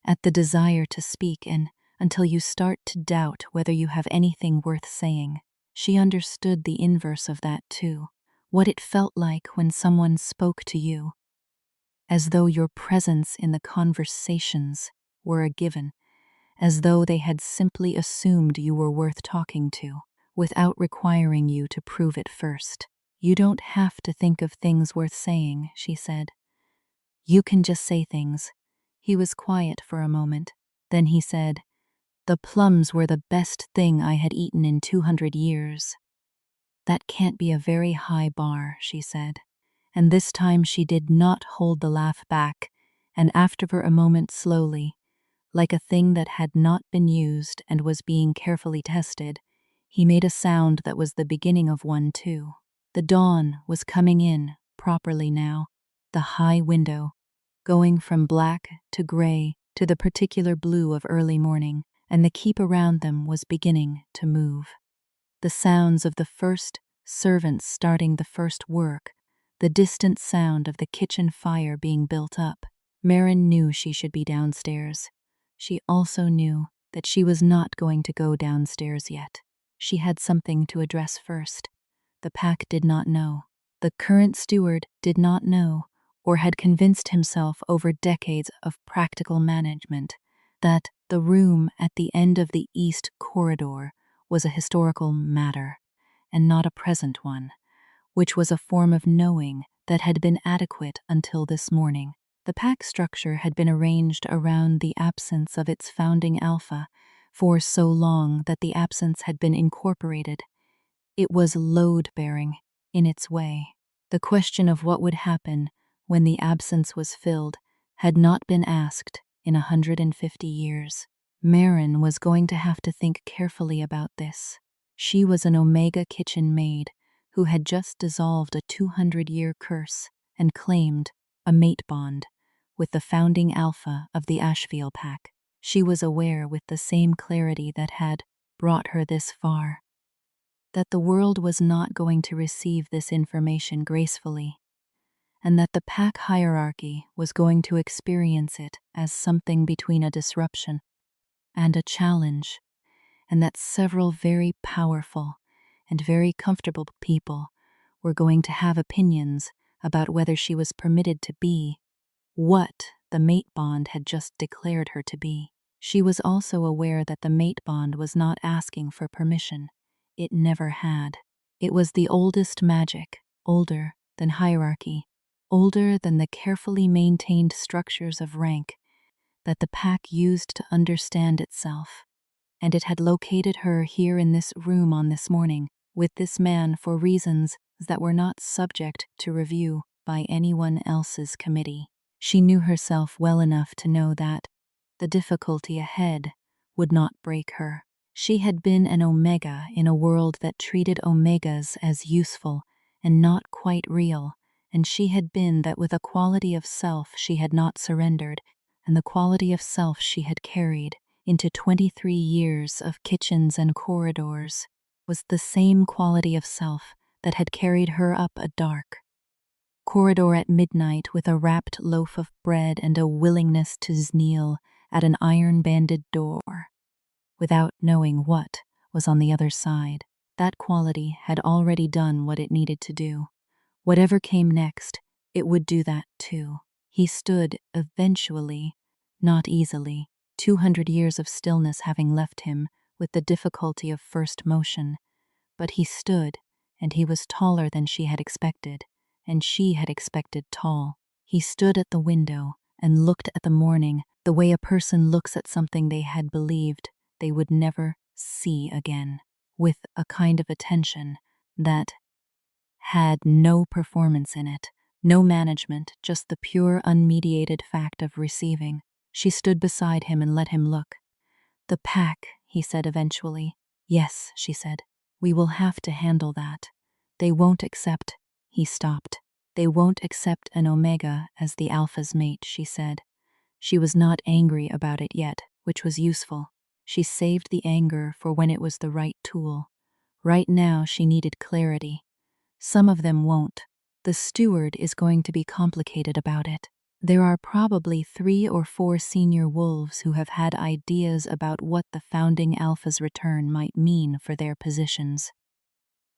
at the desire to speak and until you start to doubt whether you have anything worth saying. She understood the inverse of that too, what it felt like when someone spoke to you, as though your presence in the conversations were a given, as though they had simply assumed you were worth talking to, without requiring you to prove it first. You don't have to think of things worth saying, she said. You can just say things. He was quiet for a moment. Then he said, the plums were the best thing I had eaten in 200 years. That can't be a very high bar, she said. And this time she did not hold the laugh back, and after a moment slowly, like a thing that had not been used and was being carefully tested, he made a sound that was the beginning of one too. The dawn was coming in properly now, the high window, going from black to gray to the particular blue of early morning, and the keep around them was beginning to move. The sounds of the first servants starting the first work, the distant sound of the kitchen fire being built up. Marin knew she should be downstairs. She also knew that she was not going to go downstairs yet. She had something to address first. The pack did not know. The current steward did not know, or had convinced himself over decades of practical management, that the room at the end of the east corridor was a historical matter, and not a present one, which was a form of knowing that had been adequate until this morning. The pack structure had been arranged around the absence of its founding alpha for so long that the absence had been incorporated. It was load-bearing in its way. The question of what would happen when the absence was filled had not been asked in 150 years. Marin was going to have to think carefully about this. She was an Omega kitchen maid who had just dissolved a 200-year curse and claimed a mate bond with the founding alpha of the Ashfield pack. She was aware with the same clarity that had brought her this far that the world was not going to receive this information gracefully, and that the pack hierarchy was going to experience it as something between a disruption and a challenge, and that several very powerful and very comfortable people were going to have opinions about whether she was permitted to be what the mate bond had just declared her to be. She was also aware that the mate bond was not asking for permission. It never had. It was the oldest magic, older than hierarchy, older than the carefully maintained structures of rank that the pack used to understand itself. And it had located her here in this room on this morning, with this man for reasons that were not subject to review by anyone else's committee. She knew herself well enough to know that the difficulty ahead would not break her. She had been an omega in a world that treated omegas as useful and not quite real, and she had been that with a quality of self she had not surrendered, and the quality of self she had carried into 23 years of kitchens and corridors was the same quality of self that had carried her up a dark corridor at midnight with a wrapped loaf of bread and a willingness to kneel at an iron-banded door, without knowing what was on the other side. That quality had already done what it needed to do. Whatever came next, it would do that too. He stood eventually, not easily, 200 years of stillness having left him with the difficulty of first motion. But he stood, and he was taller than she had expected, and she had expected tall. He stood at the window and looked at the morning the way a person looks at something they had believed they would never see again, with a kind of attention that had no performance in it, no management, just the pure unmediated fact of receiving. She stood beside him and let him look. "The pack," he said eventually. "Yes," she said. "We will have to handle that. They won't accept." He stopped. "They won't accept an omega as the alpha's mate," she said. She was not angry about it yet, which was useful. She saved the anger for when it was the right tool. Right now she needed clarity. "Some of them won't. The steward is going to be complicated about it. There are probably 3 or 4 senior wolves who have had ideas about what the founding alpha's return might mean for their positions."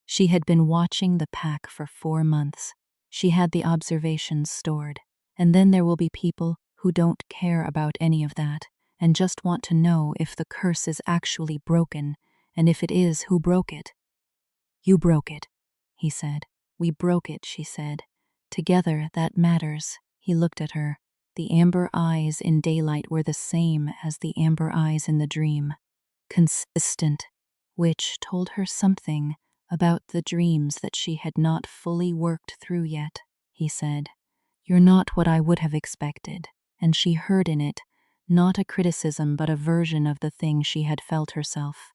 She had been watching the pack for 4 months. She had the observations stored. And then there will be people who don't care about any of that and just want to know if the curse is actually broken, and if it is, who broke it. "You broke it," he said. "We broke it," she said. "Together, that matters." He looked at her. The amber eyes in daylight were the same as the amber eyes in the dream. Consistent, which told her something about the dreams that she had not fully worked through yet. He said, "You're not what I would have expected," and she heard in it not a criticism but a version of the thing she had felt herself.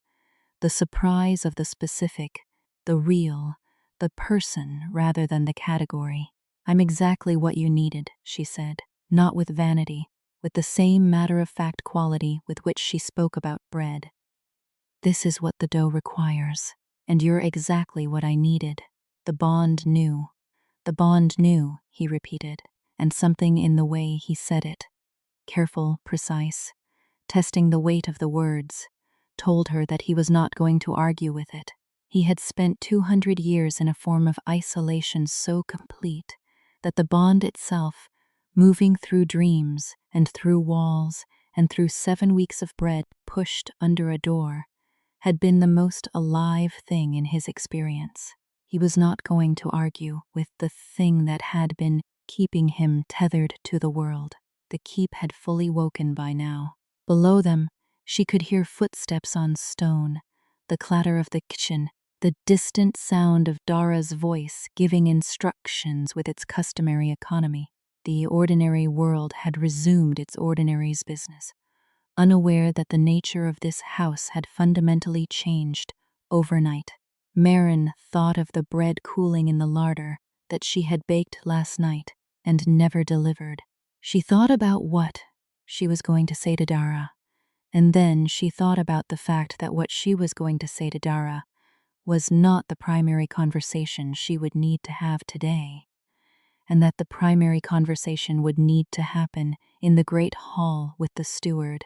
The surprise of the specific, the real, the person rather than the category. "I'm exactly what you needed," she said, not with vanity, with the same matter-of-fact quality with which she spoke about bread. "This is what the dough requires, and you're exactly what I needed." The bond knew. The bond knew, he repeated, and something in the way he said it, careful, precise, testing the weight of the words, told her that he was not going to argue with it. He had spent 200 years in a form of isolation so complete that the bond itself, moving through dreams and through walls and through 7 weeks of bread pushed under a door, had been the most alive thing in his experience. He was not going to argue with the thing that had been keeping him tethered to the world. The keep had fully woken by now. Below them, she could hear footsteps on stone, the clatter of the kitchen, the distant sound of Dara's voice giving instructions with its customary economy. The ordinary world had resumed its ordinary's business, unaware that the nature of this house had fundamentally changed overnight. Marin thought of the bread cooling in the larder that she had baked last night and never delivered. She thought about what she was going to say to Dara, and then she thought about the fact that what she was going to say to Dara was not the primary conversation she would need to have today, and that the primary conversation would need to happen in the great hall with the steward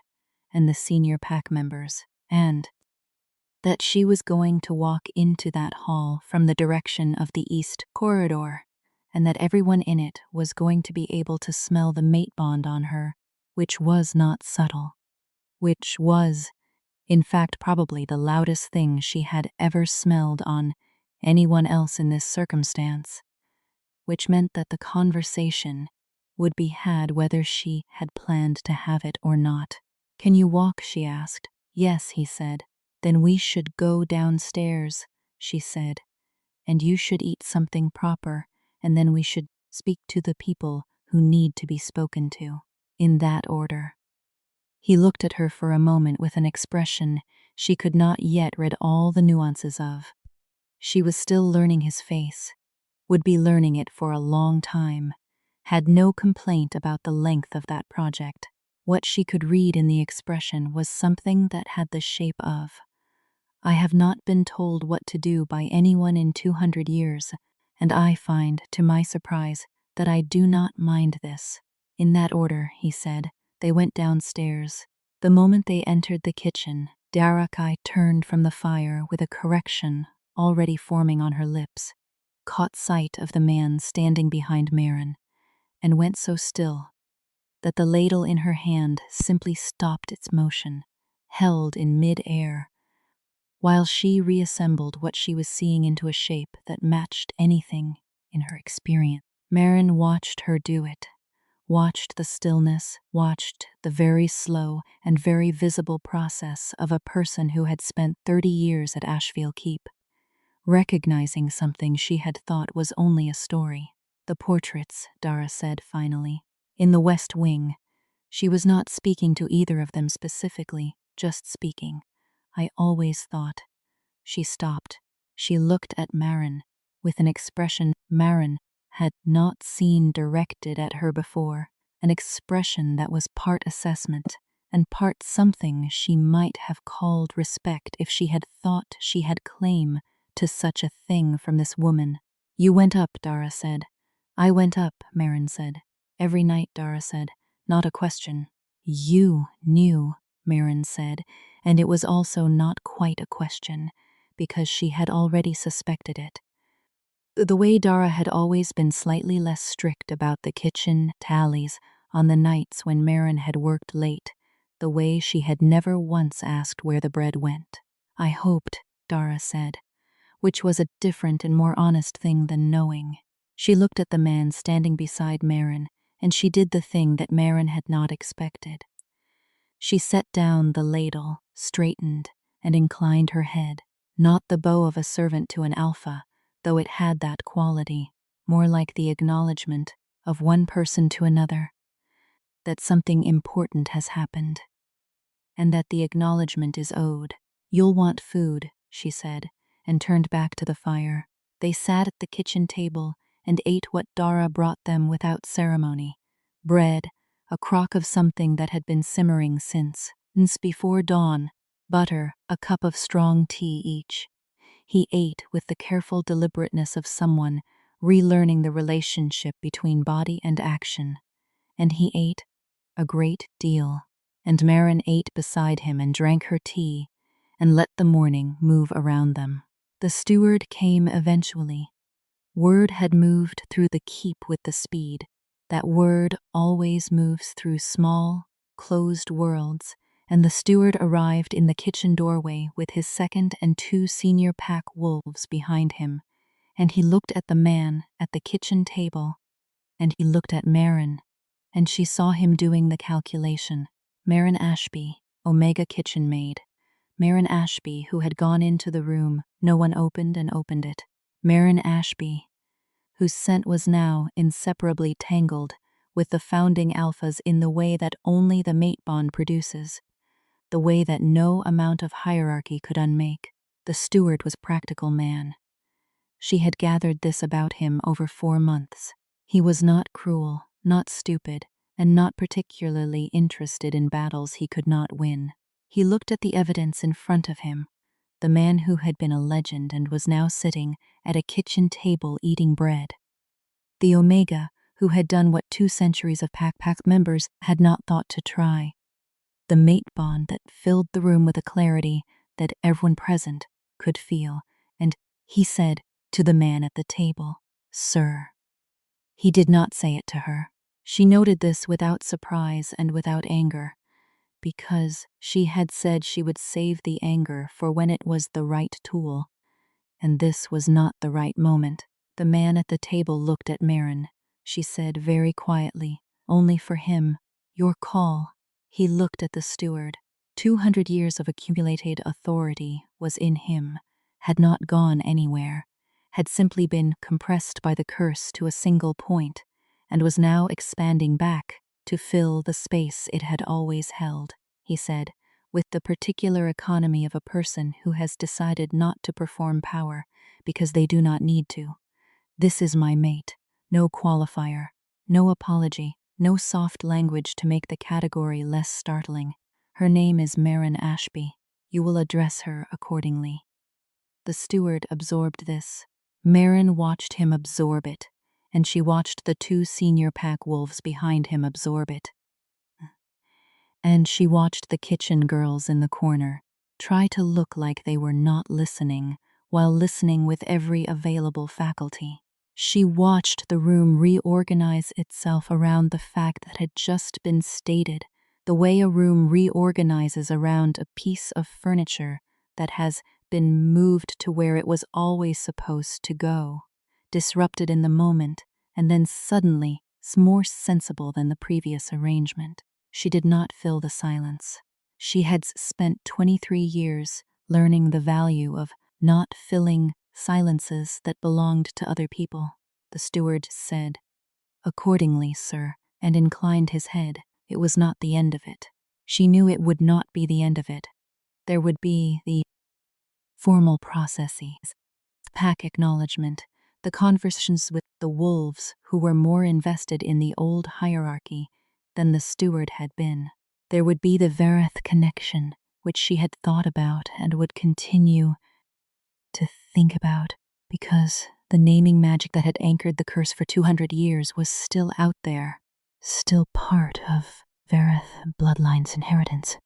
and the senior pack members, and that she was going to walk into that hall from the direction of the east corridor, and that everyone in it was going to be able to smell the mate bond on her, which was not subtle, which was, in fact, probably the loudest thing she had ever smelled on anyone else in this circumstance, which meant that the conversation would be had whether she had planned to have it or not. "Can you walk?" she asked. "Yes," he said. "Then we should go downstairs," she said, "and you should eat something proper, and then we should speak to the people who need to be spoken to, in that order." He looked at her for a moment with an expression she could not yet read all the nuances of. She was still learning his face, would be learning it for a long time, had no complaint about the length of that project. What she could read in the expression was something that had the shape of, "I have not been told what to do by anyone in 200 years, and I find, to my surprise, that I do not mind this." In that order, he said, they went downstairs. The moment they entered the kitchen, Darakai turned from the fire with a correction already forming on her lips, caught sight of the man standing behind Marin, and went so still that the ladle in her hand simply stopped its motion, held in mid-air, while she reassembled what she was seeing into a shape that matched anything in her experience. Marin watched her do it, watched the stillness, watched the very slow and very visible process of a person who had spent 30 years at Asheville Keep, recognizing something she had thought was only a story. "The portraits," Dara said finally. "In the West Wing." She was not speaking to either of them specifically, just speaking. "I always thought." She stopped. She looked at Marin with an expression Marin had not seen directed at her before, an expression that was part assessment and part something she might have called respect if she had thought she had claim to such a thing from this woman. "You went up," Dara said. "I went up," Marin said. "Every night," Dara said. "Not a question." "You knew," Marin said, and it was also not quite a question, because she had already suspected it. The way Dara had always been slightly less strict about the kitchen tallies on the nights when Marin had worked late, the way she had never once asked where the bread went. "I hoped," Dara said, which was a different and more honest thing than knowing. She looked at the man standing beside Marin, and she did the thing that Marin had not expected. She set down the ladle, straightened, and inclined her head. Not the bow of a servant to an alpha, though it had that quality, more like the acknowledgement of one person to another, that something important has happened, and that the acknowledgement is owed. "You'll want food," she said, and turned back to the fire. They sat at the kitchen table and ate what Dara brought them without ceremony. Bread, a crock of something that had been simmering since before dawn, butter, a cup of strong tea each. He ate with the careful deliberateness of someone relearning the relationship between body and action. And he ate a great deal. And Marin ate beside him and drank her tea and let the morning move around them. The steward came eventually. Word had moved through the keep with the speed that word always moves through small, closed worlds, and the steward arrived in the kitchen doorway with his second and 2 senior pack wolves behind him, and he looked at the man at the kitchen table, and he looked at Marin, and she saw him doing the calculation. Marin Ashby, Omega kitchen maid. Marin Ashby, who had gone into the room, no one opened and opened it. Marin Ashby, whose scent was now inseparably tangled with the founding alphas in the way that only the mate bond produces, the way that no amount of hierarchy could unmake. The steward was practical man. She had gathered this about him over 4 months. He was not cruel, not stupid, and not particularly interested in battles he could not win. He looked at the evidence in front of him, the man who had been a legend and was now sitting at a kitchen table eating bread. The Omega, who had done what 2 centuries of Pack members had not thought to try. The mate bond that filled the room with a clarity that everyone present could feel, and he said to the man at the table, "Sir." He did not say it to her. She noted this without surprise and without anger, because she had said she would save the anger for when it was the right tool, and this was not the right moment. The man at the table looked at Marin. She said very quietly, "Only for him, your call." He looked at the steward. 200 years of accumulated authority was in him, had not gone anywhere, had simply been compressed by the curse to a single point, and was now expanding back to fill the space it had always held. he said, with the particular economy of a person who has decided not to perform power because they do not need to. This is my mate. No qualifier, no apology, no soft language to make the category less startling. Her name is Marin Ashby. You will address her accordingly. The steward absorbed this. Marin watched him absorb it, and she watched the 2 senior pack wolves behind him absorb it. And she watched the kitchen girls in the corner try to look like they were not listening, while listening with every available faculty. She watched the room reorganize itself around the fact that had just been stated, the way a room reorganizes around a piece of furniture that has been moved to where it was always supposed to go, disrupted in the moment, and then suddenly more sensible than the previous arrangement. She did not fill the silence. She had spent 23 years learning the value of not filling silences that belonged to other people. The steward said, "Accordingly, sir," and inclined his head. It was not the end of it. She knew it would not be the end of it. There would be the formal processes, pack acknowledgement, the conversations with the wolves who were more invested in the old hierarchy than the steward had been. There would be the Verith connection, which she had thought about and would continue to think about, because the naming magic that had anchored the curse for 200 years was still out there, still part of Verith bloodline's inheritance.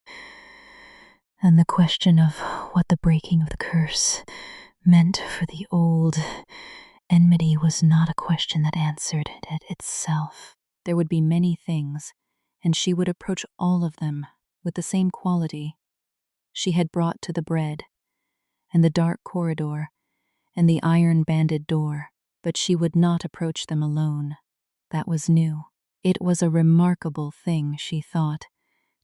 And the question of what the breaking of the curse meant for the old enmity was not a question that answered it itself. There would be many things, and she would approach all of them with the same quality she had brought to the bread, and the dark corridor, and the iron-banded door, but she would not approach them alone. That was new. It was a remarkable thing, she thought,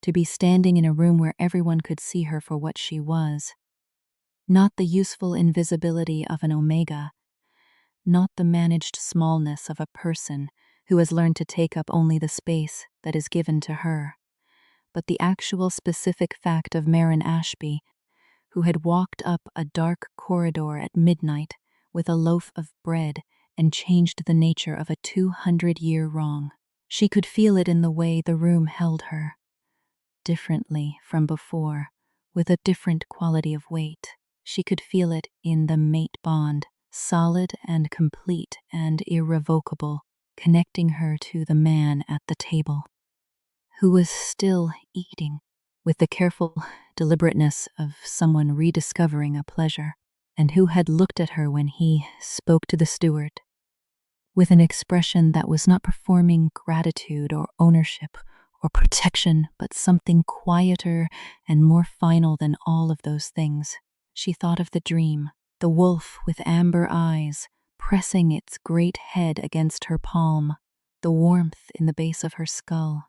to be standing in a room where everyone could see her for what she was. Not the useful invisibility of an omega, not the managed smallness of a person who has learned to take up only the space that is given to her, but the actual specific fact of Marin Ashby, who had walked up a dark corridor at midnight with a loaf of bread and changed the nature of a 200-year wrong. She could feel it in the way the room held her, differently from before, with a different quality of weight. She could feel it in the mate bond, solid and complete and irrevocable, connecting her to the man at the table, who was still eating, with the careful deliberateness of someone rediscovering a pleasure, and who had looked at her when he spoke to the steward, with an expression that was not performing gratitude or ownership or protection, but something quieter and more final than all of those things. She thought of the dream, the wolf with amber eyes, pressing its great head against her palm, the warmth in the base of her skull,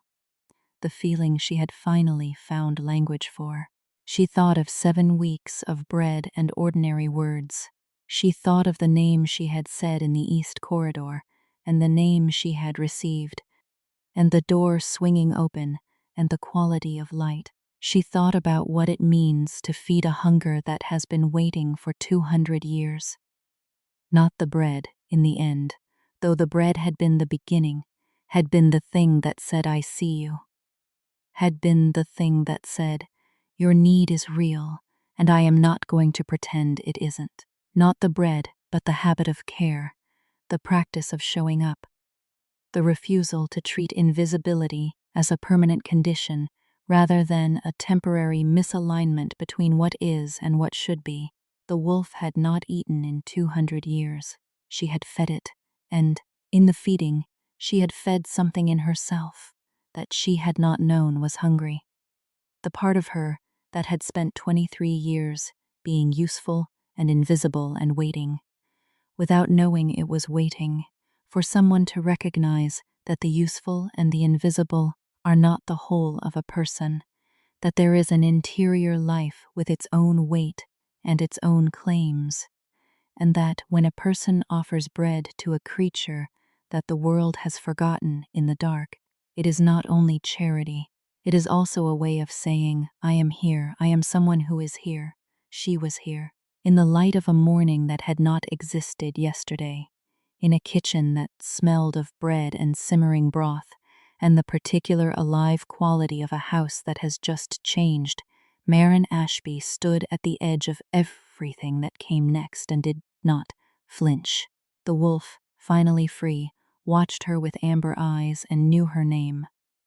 the feeling she had finally found language for. She thought of 7 weeks of bread and ordinary words. She thought of the name she had said in the East Corridor, and the name she had received, and the door swinging open, and the quality of light. She thought about what it means to feed a hunger that has been waiting for 200 years. Not the bread, in the end, though the bread had been the beginning, had been the thing that said, "I see you," had been the thing that said, "Your need is real, and I am not going to pretend it isn't." Not the bread, but the habit of care, the practice of showing up, the refusal to treat invisibility as a permanent condition rather than a temporary misalignment between what is and what should be. The wolf had not eaten in 200 years. She had fed it, and, in the feeding, she had fed something in herself that she had not known was hungry. The part of her that had spent 23 years being useful and invisible and waiting, without knowing it was waiting, for someone to recognize that the useful and the invisible are not the whole of a person, that there is an interior life with its own weight and its own claims, and that when a person offers bread to a creature that the world has forgotten in the dark, it is not only charity, It is also a way of saying, I am here, I am someone who is here. She was here. In the light of a morning that had not existed yesterday. In a kitchen that smelled of bread and simmering broth, and the particular alive quality of a house that has just changed, Marin Ashby stood at the edge of everything that came next and did not flinch. The wolf, finally free, watched her with amber eyes and knew her name.